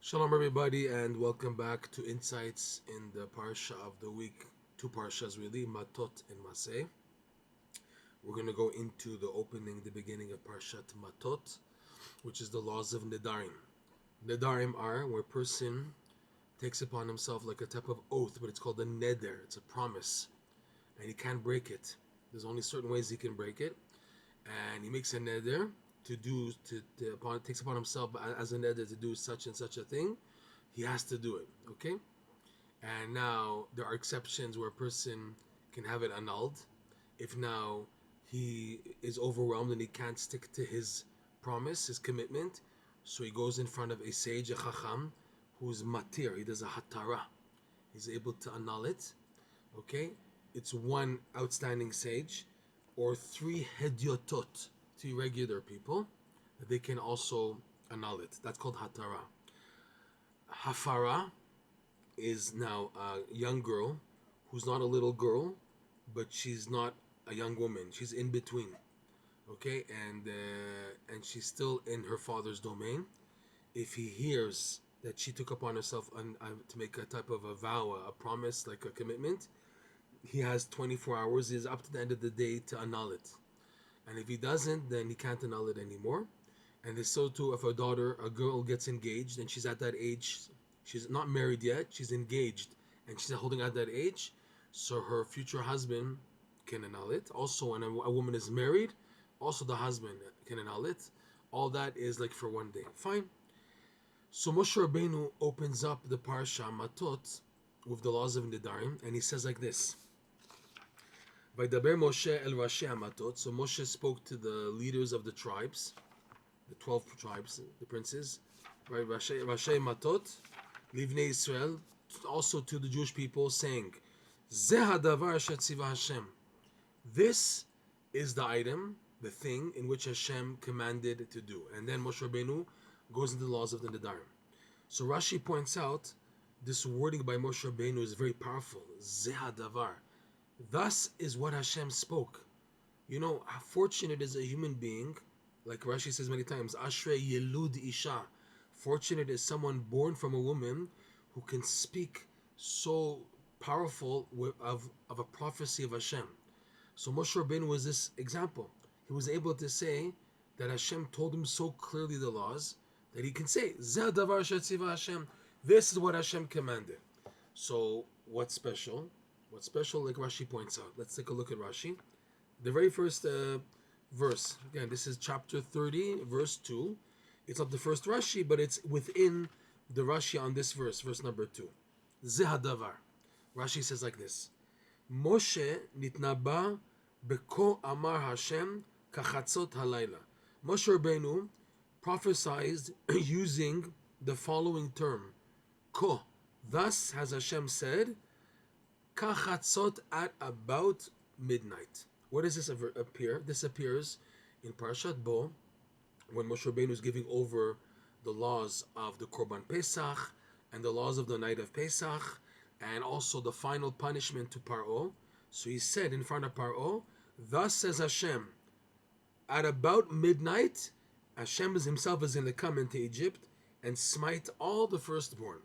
Shalom, everybody, and welcome back to Insights in the Parsha of the week. Two Parshas, really, Matot and Masei. We're going to go into the beginning of Parshat Matot, which is the laws of nedarim. Nedarim are where a person takes upon himself like a type of oath, but it's called a neder. It's a promise, and he can't break it. There's only certain ways he can break it, and he makes a neder takes upon himself as a neder to do such and such a thing. He has to do it, okay? And now there are exceptions where a person can have it annulled if now he is overwhelmed and he can't stick to his promise, his commitment. So he goes in front of a sage, a chacham, who's matir. He does a hatara. He's able to annul it, okay? It's one outstanding sage or three hedyotot, three regular people, that they can also annul it. That's called hatara. Hafara is now a young girl who's not a little girl, but she's not a young woman. She's in between, okay, and she's still in her father's domain. If he hears that she took upon herself to make a type of a vow, a promise, like a commitment, he has 24 hours. He's up to the end of the day to annul it, and if he doesn't, then he can't annul it anymore. And it's so too if a girl gets engaged and she's at that age. She's not married yet, she's engaged, and she's holding at that age, so her future husband can annul it. Also, when a woman is married, also the husband can annul it. All that is like for one day. Fine. So Moshe Rabbeinu opens up the Parsha Matot with the laws of nedarim, and he says like this. Vaydaber Moshe el Rashi Matot. So Moshe spoke to the leaders of the tribes, the 12 tribes, the princes, right? Rashi Matot. Livnei Israel, also to the Jewish people, saying, Ze hadavar shetziva Hashem. This is the item, the thing in which Hashem commanded to do. And then Moshe Rabbeinu goes into the laws of the nedarim. So Rashi points out this wording by Moshe Rabbeinu is very powerful. Ze hadavar. Thus is what Hashem spoke. You know, how fortunate is a human being, like Rashi says many times, Ashrei Yelud Isha. Fortunate is someone born from a woman who can speak so powerful of a prophecy of Hashem. So Moshe Rabbeinu was this example. He was able to say that Hashem told him so clearly the laws that he can say, Zeh davar shetziva Hashem. This is what Hashem commanded. So what's special? What's special, like Rashi points out. Let's take a look at Rashi. The very first verse. Again, this is chapter 30, verse 2. It's not the first Rashi, but it's within the Rashi on this verse, verse number 2. Ze hadavar. Rashi says like this. Moshe nitnaba beko amar Hashem kachatzot halaylah. Moshe Rabbeinu prophesied using the following term. Ko. Thus has Hashem said, kachatzot at about midnight. Where does this appear? This appears in Parshat Bo, when Moshe Rabbeinu is giving over the laws of the Korban Pesach and the laws of the night of Pesach, and also the final punishment to Paro. So he said in front of Paro, thus says Hashem, at about midnight, Hashem himself is going to come into Egypt and smite all the firstborn.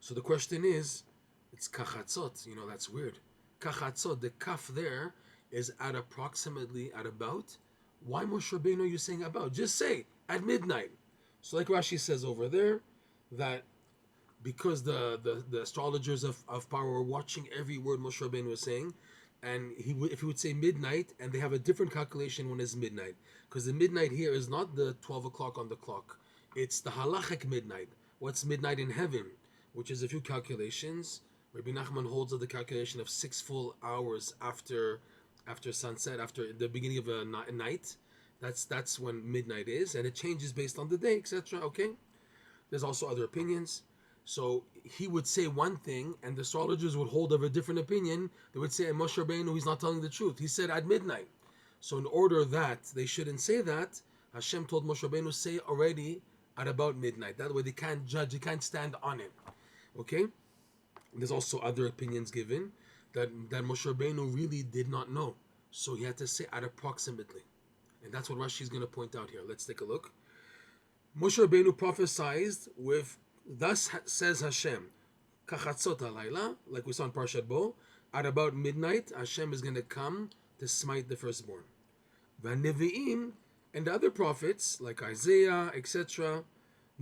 So the question is, it's kachatzot. You know, that's weird. Kachatzot, the kaf there is at approximately, at about. Why Moshe Rabbeinu are you saying about? Just say, at midnight. So like Rashi says over there, that because the astrologers of power were watching every word Moshe Rabbeinu was saying, and if he would say midnight, and they have a different calculation when it's midnight, because the midnight here is not the 12 o'clock on the clock, it's the halachic midnight. What's midnight in heaven? Which is a few calculations. Rabbi Nachman holds of the calculation of 6 full hours after sunset, after the beginning of a night. That's when midnight is, and it changes based on the day, etc. Okay, there's also other opinions. So he would say one thing, and the astrologers would hold of a different opinion. They would say, Moshe Rabbeinu, he's not telling the truth. He said at midnight. So in order that they shouldn't say that, Hashem told Moshe Rabbeinu, say already at about midnight. That way they can't judge, they can't stand on it. Okay. There's also other opinions given that Moshe Rabbeinu really did not know. So he had to say at approximately. And that's what Rashi is going to point out here. Let's take a look. Moshe Rabbeinu prophesied with, thus says Hashem, kachatzot halaylah, like we saw in Parshat Bo, at about midnight, Hashem is going to come to smite the firstborn. V'nevi'im, and the other prophets, like Isaiah, etc.,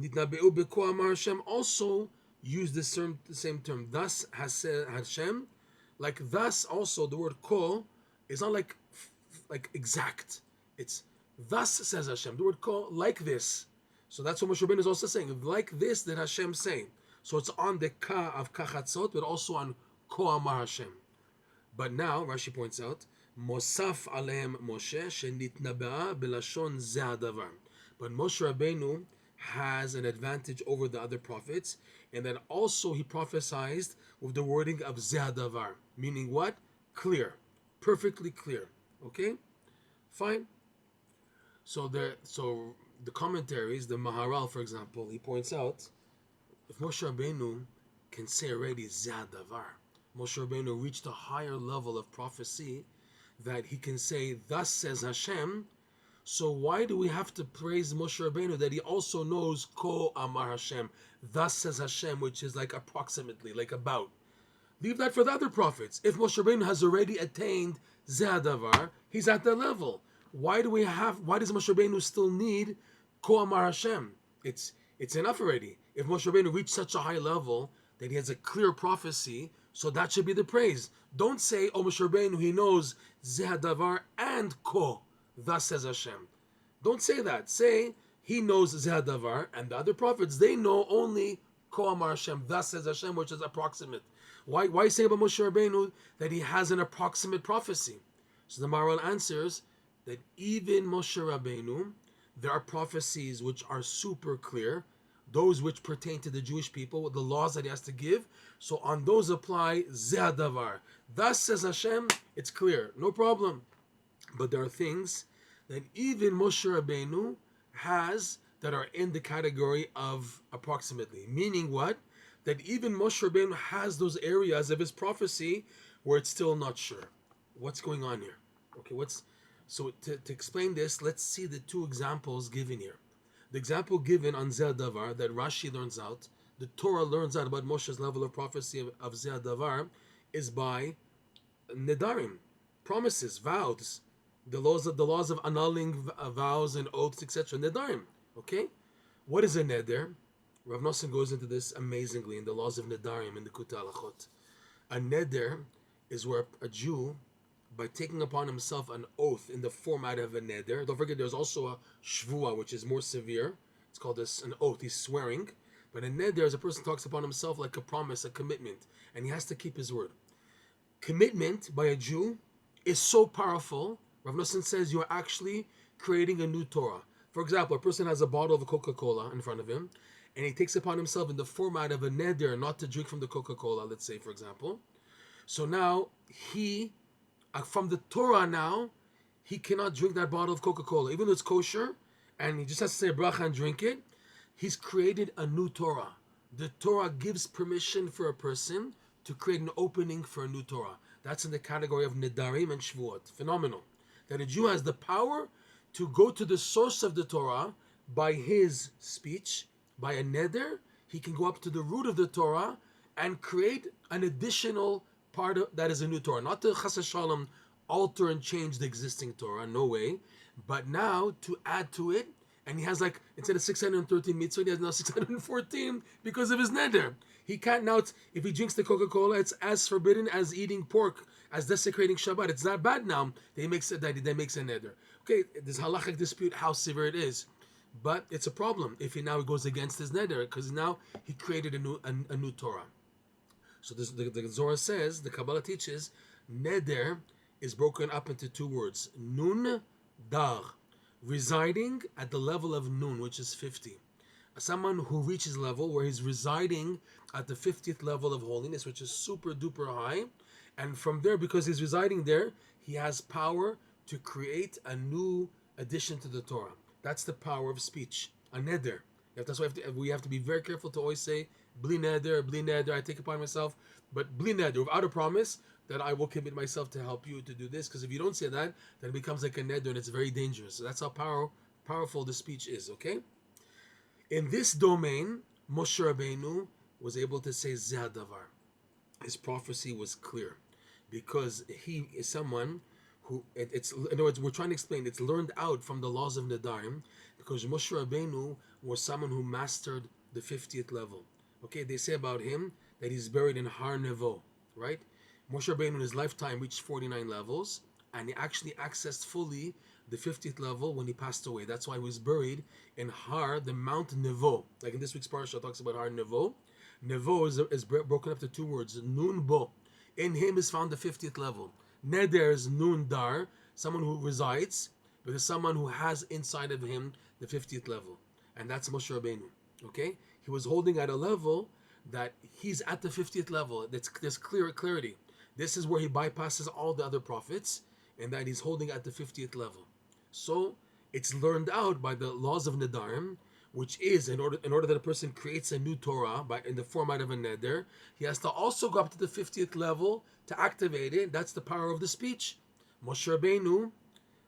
nitnabeu beko amar Hashem, also use the same term. Thus has said Hashem, like thus also, the word ko is not like exact. It's thus says Hashem. The word ko, like this. So that's what Moshe Rabbeinu is also saying. Like this did Hashem say. So it's on the ka of kachatzot, but also on ko amar Hashem. But now, Rashi points out, Mosaf alehem Moshe shenitnabea belashon ze hadavar. But Moshe Rabbeinu has an advantage over the other prophets, and then also he prophesied with the wording of ze hadavar, meaning what? Clear, perfectly clear. Okay, fine. So the commentaries, the Maharal, for example, he points out, if Moshe Rabbeinu can say already ze hadavar, Moshe Rabbeinu reached a higher level of prophecy that he can say, thus says Hashem. So why do we have to praise Moshe Rabbeinu that he also knows ko amar Hashem, thus says Hashem, which is like approximately, like about. Leave that for the other prophets. If Moshe Rabbeinu has already attained ze hadavar, he's at that level. Why does Moshe Rabbeinu still need ko amar Hashem? It's enough already. If Moshe Rabbeinu reached such a high level that he has a clear prophecy, so that should be the praise. Don't say, oh, Moshe Rabbeinu, he knows ze hadavar and ko, thus says Hashem. Don't say that. Say, he knows ze hadavar, and the other prophets, they know only ko amar Hashem, thus says Hashem, which is approximate. Why say about Moshe Rabbeinu that he has an approximate prophecy? So the Maharal answers that even Moshe Rabbeinu, there are prophecies which are super clear, those which pertain to the Jewish people, the laws that he has to give. So on those apply ze hadavar. Thus says Hashem, it's clear, no problem. But there are things that even Moshe Rabbeinu has that are in the category of approximately. Meaning what? That even Moshe Rabbeinu has those areas of his prophecy where it's still not sure. What's going on here? Okay, so to explain this, let's see the two examples given here. The example given on ze hadavar that Rashi learns out, the Torah learns out about Moshe's level of prophecy of ze hadavar, is by nedarim, promises, vows, the laws of annulling vows and oaths, etc. Nedarim. Okay, what is a neder? Rav Nosson goes into this amazingly in the laws of nedarim in the Likutey Moharan. A neder is where a Jew, by taking upon himself an oath in the format of a neder. Don't forget, there's also a shvua, which is more severe. It's called an oath. He's swearing. But a neder is a person talks upon himself like a promise, a commitment, and he has to keep his word. Commitment by a Jew is so powerful. Rav Nosson says you are actually creating a new Torah. For example, a person has a bottle of Coca-Cola in front of him, and he takes upon himself in the format of a neder not to drink from the Coca-Cola, let's say, for example. So now from the Torah now, he cannot drink that bottle of Coca-Cola, even though it's kosher, and he just has to say a bracha and drink it. He's created a new Torah. The Torah gives permission for a person to create an opening for a new Torah. That's in the category of nedarim and shvuot. Phenomenal. That a Jew has the power to go to the source of the Torah by his speech, by a neder. He can go up to the root of the Torah and create an additional part of that is a new Torah, not to chas shalom alter and change the existing Torah, no way, but now to add to it, and he has like, instead of 613 mitzvot, he has now 614 because of his neder. He can't now, if he drinks the Coca-Cola, it's as forbidden as eating pork, as desecrating Shabbat. It's not bad now that he makes a neder. Okay, there's halachic dispute how severe it is, but it's a problem if he now goes against his neder, because now he created a new Torah. So the Zohar says, the Kabbalah teaches, neder is broken up into two words, nun, dar, residing at the level of nun, which is 50. Someone who reaches level where he's residing at the 50th level of holiness, which is super duper high, and from there, because he's residing there, he has power to create a new addition to the Torah. That's the power of speech, a neder. That's why we have to be very careful to always say, bli neder, I take upon myself, but bli neder, without a promise that I will commit myself to help you to do this, because if you don't say that, then it becomes like a neder and it's very dangerous. So that's how powerful the speech is, okay? In this domain, Moshe Rabbeinu was able to say Zeh hadavar. His prophecy was clear because he is someone who, it's, in other words, we're trying to explain, it's learned out from the laws of nedarim because Moshe Rabbeinu was someone who mastered the 50th level. Okay, they say about him that he's buried in Har Nevo, right? Moshe Rabbeinu in his lifetime reached 49 levels, and he actually accessed fully the 50th level when he passed away. That's why he was buried in Har, the Mount Nevo. Like in this week's Parsha talks about Har Nevo. Nevo is broken up to two words, Nun Bo. In him is found the 50th level. Neder is Nun Dar, someone who resides, but is someone who has inside of him the 50th level. And that's Moshe Rabbeinu. Okay? He was holding at a level that he's at the 50th level. There's clarity. This is where he bypasses all the other prophets, and that he's holding at the 50th level. So it's learned out by the laws of nedarim, which is in order that a person creates a new Torah in the format of a neder, he has to also go up to the 50th level to activate it. That's the power of the speech. Moshe Rabbeinu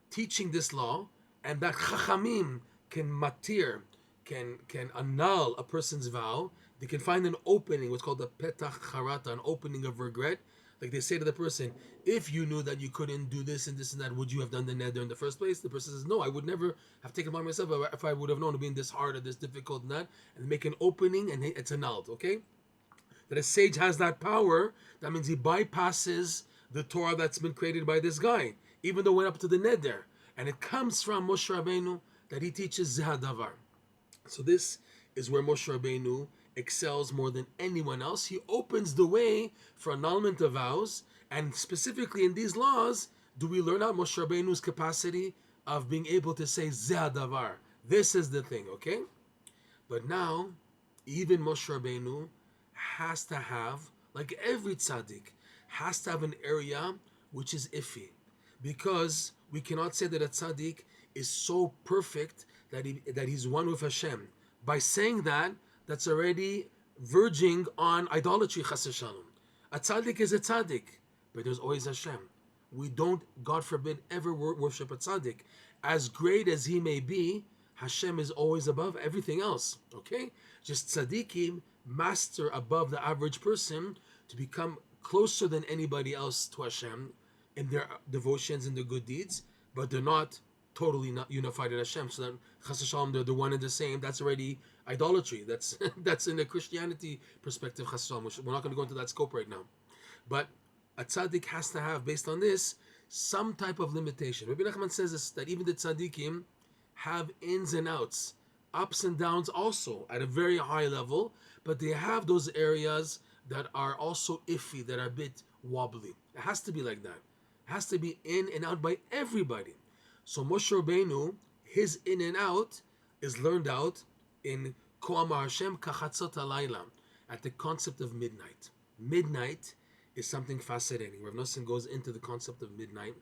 teaching this law, and that chachamim can matir, can annul a person's vow. They can find an opening, what's called a petach charata, an opening of regret. Like they say to the person, if you knew that you couldn't do this and this and that, would you have done the neder in the first place? The person says, no, I would never have taken it upon myself if I would have known it being this hard or this difficult and that, and make an opening and it's annulled, okay? That a sage has that power, that means he bypasses the Torah that's been created by this guy, even though it went up to the neder. And it comes from Moshe Rabbeinu that he teaches Zeh hadavar. So this is where Moshe Rabbeinu excels more than anyone else. He opens the way for annulment of vows, and specifically in these laws, do we learn out Moshe Rabbeinu's capacity of being able to say Zeh hadavar. This is the thing, okay? But now, even Moshe Rabbeinu has to have, like every tzaddik, has to have an area which is iffy, because we cannot say that a tzaddik is so perfect that he's one with Hashem. By saying that, that's already verging on idolatry, chas v'shalom. A tzaddik is a tzaddik, but there's always Hashem. We don't, God forbid, ever worship a tzaddik. As great as he may be, Hashem is always above everything else, okay? Just tzaddikim master above the average person to become closer than anybody else to Hashem in their devotions and their good deeds, but they're not totally not unified at Hashem. So that chas v'shalom, they're the one and the same. That's already idolatry. That's in the Christianity perspective, chas v'shalom. We're not going to go into that scope right now. But a tzaddik has to have, based on this, some type of limitation. Rabbi Nachman says this, that even the tzaddikim have ins and outs, ups and downs also at a very high level, but they have those areas that are also iffy, that are a bit wobbly. It has to be like that. It has to be in and out by everybody. So Moshe Rabbeinu, his in and out is learned out in amar Hashem, kachatzot, halaylah, at the concept of midnight. Midnight is something fascinating. Rav Nosson goes into the concept of midnight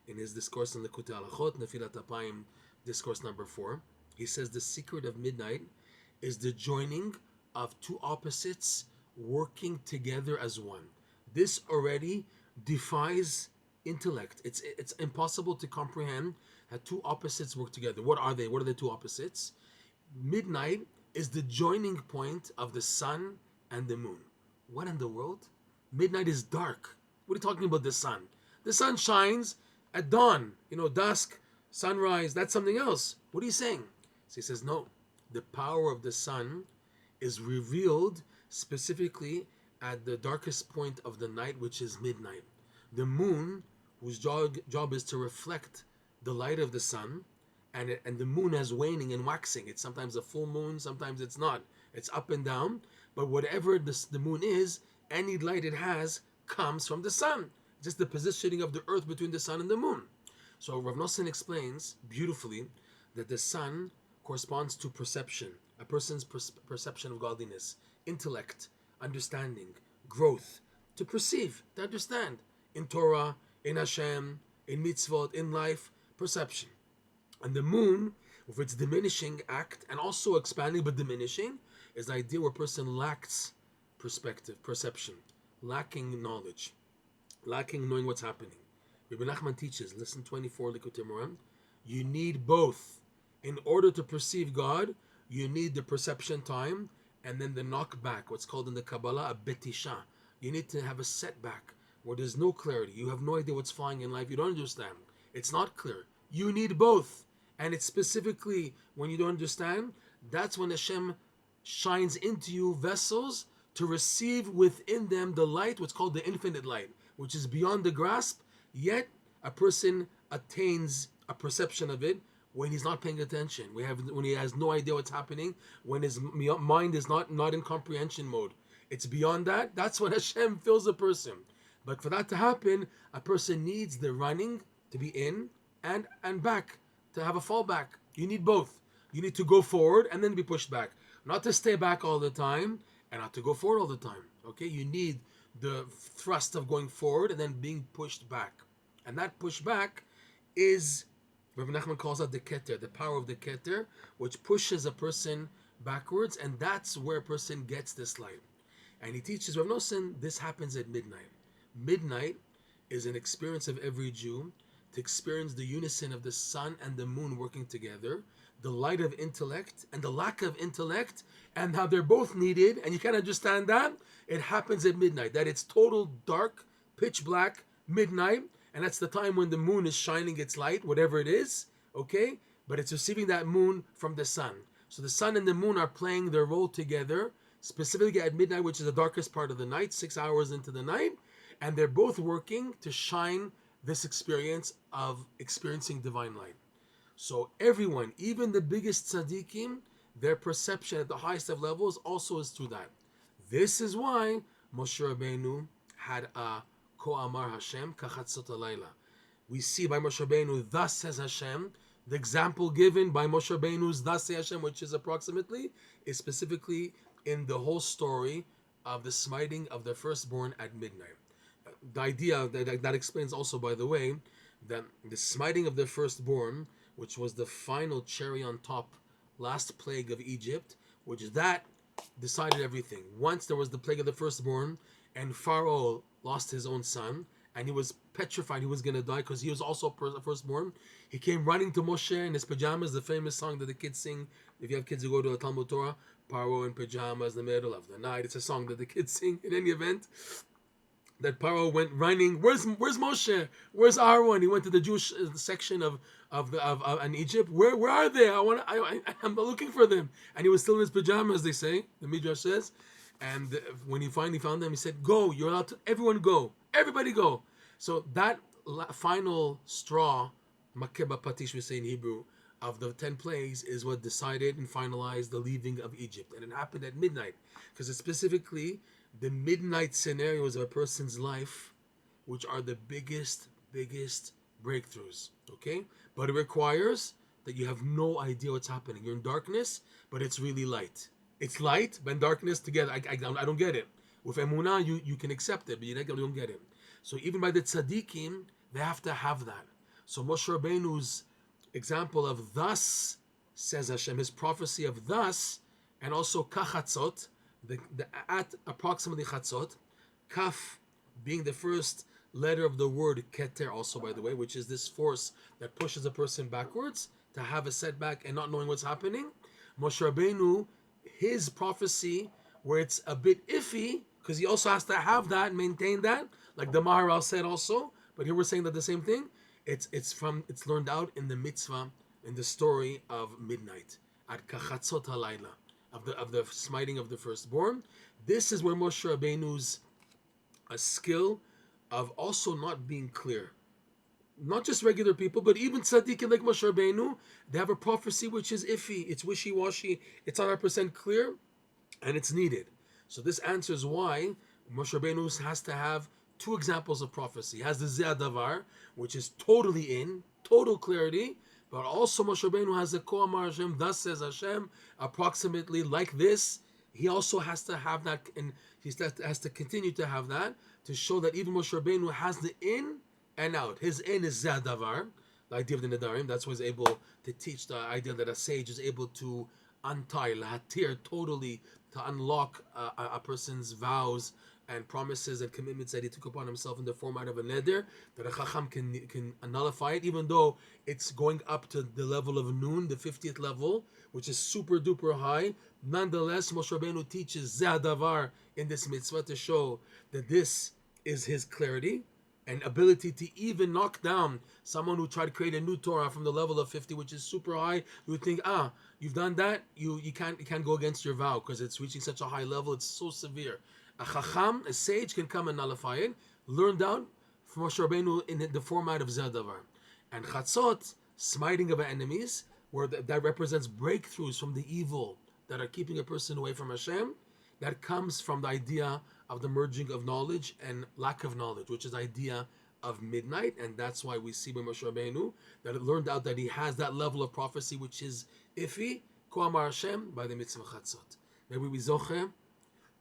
in his discourse on Likutey Moharan Lesson, Nefilat Apayim, discourse number 4. He says the secret of midnight is the joining of two opposites working together as one. This already defies intellect. It's impossible to comprehend how two opposites work together. What are they? What are the two opposites? Midnight is the joining point of the sun and the moon. What in the world? Midnight is dark. What are you talking about, the sun? The sun shines at dawn, dusk, sunrise, that's something else. What are you saying? So he says, no, the power of the sun is revealed specifically at the darkest point of the night, which is midnight. The moon, whose job is to reflect the light of the sun, and the moon is waning and waxing. It's sometimes a full moon, sometimes it's not. It's up and down, but whatever the moon is, any light it has comes from the sun. Just the positioning of the earth between the sun and the moon. So Rav Nosson explains beautifully that the sun corresponds to perception, a person's perception of godliness, intellect, understanding, growth, to perceive, to understand, in Torah, in Hashem, in mitzvot, in life, perception. And the moon, with its diminishing act, and also expanding but diminishing, is the idea where a person lacks perspective, perception, lacking knowledge, lacking knowing what's happening. Rabbi Nachman teaches, listen 24, Likutey Moharan, you need both. In order to perceive God, you need the perception time and then the knockback, what's called in the Kabbalah a betisha. You need to have a setback where there's no clarity. You have no idea what's flying in life. You don't understand. It's not clear. You need both. And it's specifically when you don't understand, that's when Hashem shines into you vessels to receive within them the light, what's called the infinite light, which is beyond the grasp, yet a person attains a perception of it when he's not paying attention, when he has no idea what's happening, when his mind is not in comprehension mode. It's beyond that. That's when Hashem fills a person. But for that to happen, a person needs the running to be in and back, to have a fallback. You need both. You need to go forward and then be pushed back. Not to stay back all the time and not to go forward all the time. Okay? You need the thrust of going forward and then being pushed back. And that pushback is, Rabbi Nachman calls that the keter, the power of the keter, which pushes a person backwards, and that's where a person gets this light. And he teaches, Rav Nosson, this happens at midnight. Midnight is an experience of every Jew to experience the unison of the sun and the moon working together, the light of intellect and the lack of intellect, and how they're both needed, and you can't understand that. It happens at midnight, that it's total dark, pitch black, midnight, and that's the time when the moon is shining its light, whatever it is, okay? But it's receiving that moon from the sun. So the sun and the moon are playing their role together, specifically at midnight, which is the darkest part of the night, 6 hours into the night, and they're both working to shine this experience of experiencing divine light. So everyone, even the biggest tzaddikim, their perception at the highest of levels also is through that. This is why Moshe Rabbeinu had a amar Hashem, kachatzot halaylah. We see by Moshe Rabbeinu, thus says Hashem. The example given by Moshe Rabbeinu's thus says Hashem, which is approximately, is specifically in the whole story of the smiting of the firstborn at midnight. The idea that explains also, by the way, that the smiting of the firstborn, which was the final cherry on top, last plague of Egypt, which that decided everything. Once there was the plague of the firstborn, and Pharaoh lost his own son, and he was petrified he was going to die because he was also a firstborn. He came running to Moshe in his pajamas, the famous song that the kids sing. If you have kids who go to the Talmud Torah, Pharaoh in pajamas in the middle of the night. It's a song that the kids sing in any event. That Pharaoh went running. Where's Moshe? Where's Aaron? He went to the Jewish section of Egypt. Where are they? I'm looking for them. And he was still in his pajamas, they say. The Midrash says. And when he finally found them, he said, "Go! You're allowed to. Everyone go! Everybody go!" So that final straw, makeba patish we say in Hebrew, of the 10 plagues is what decided and finalized the leaving of Egypt, and it happened at midnight because it's specifically the midnight scenarios of a person's life, which are the biggest breakthroughs. Okay, but it requires that you have no idea what's happening. You're in darkness, but it's really light. It's light, but in darkness together. I don't get it. With emunah, you can accept it, but you don't get it. So even by the tzaddikim, they have to have that. So Moshe Rabbeinu's example of thus says Hashem, his prophecy of thus, and also kachatzot, the at approximately chatzot, kaf being the first letter of the word keter, also by the way, which is this force that pushes a person backwards to have a setback and not knowing what's happening. Moshe Rabbeinu, his prophecy, where it's a bit iffy, because he also has to have that and maintain that, like the Maharal said also, but here we're saying that the same thing. It's learned out in the mitzvah, in the story of midnight, at kachatzot halaylah, of the smiting of the firstborn. This is where Moshe Rabbeinu's a skill of also not being clear. Not just regular people, but even tzaddikim like Moshe Rabbeinu, they have a prophecy which is iffy, it's wishy-washy, it's not 100% clear, and it's needed. So this answers why Moshe Rabbeinu has to have 2 examples of prophecy. He has the hadavar, which is totally in, total clarity, but also Moshe Rabbeinu has the amar Hashem, thus says Hashem, approximately like this. He also has to have that, and he has to continue to have that, to show that even Moshe Rabbeinu has the in and out. His in is hadavar, the idea of the nedarim. That's why he's able to teach the idea that a sage is able to untie, lahatir, totally, to unlock a person's vows and promises and commitments that he took upon himself in the format of a neder, that a chacham can nullify it, even though it's going up to the level of noon, the 50th level, which is super duper high. Nonetheless, Moshe Rabbeinu teaches ze hadavar in this mitzvah to show that this is his clarity and ability to even knock down someone who tried to create a new Torah from the level of 50, which is super high. You would think, you've done that, you can't go against your vow because it's reaching such a high level, it's so severe. A chacham, a sage, can come and nullify it. Learn down from Moshe Rabbeinu in the format of Zadavar. And kachatzot, smiting of enemies, where that represents breakthroughs from the evil that are keeping a person away from Hashem. That comes from the idea of the merging of knowledge and lack of knowledge, which is the idea of midnight. And that's why we see by Moshe Rabbeinu that it learned out that he has that level of prophecy, which is iffy, amar Hashem, by the mitzvah chatzot. May we be zoche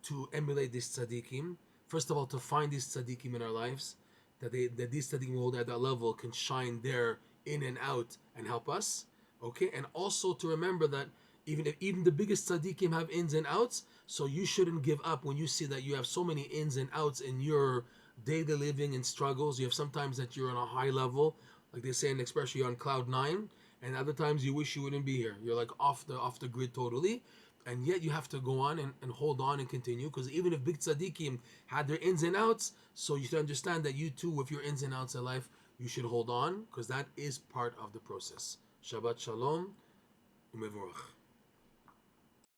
to emulate these tzaddikim. First of all, to find these tzaddikim in our lives, that these tzaddikim who at that level can shine there in and out and help us. Okay, and also to remember that even the biggest tzaddikim have ins and outs, so you shouldn't give up when you see that you have so many ins and outs in your daily living and struggles. You have sometimes that you're on a high level, like they say in the expression, you're on cloud 9, and other times you wish you wouldn't be here. You're like off the grid totally, and yet you have to go on and hold on and continue, because even if big tzaddikim had their ins and outs, so you should understand that you too, with your ins and outs in life, you should hold on, because that is part of the process. Shabbat Shalom, Umevorach.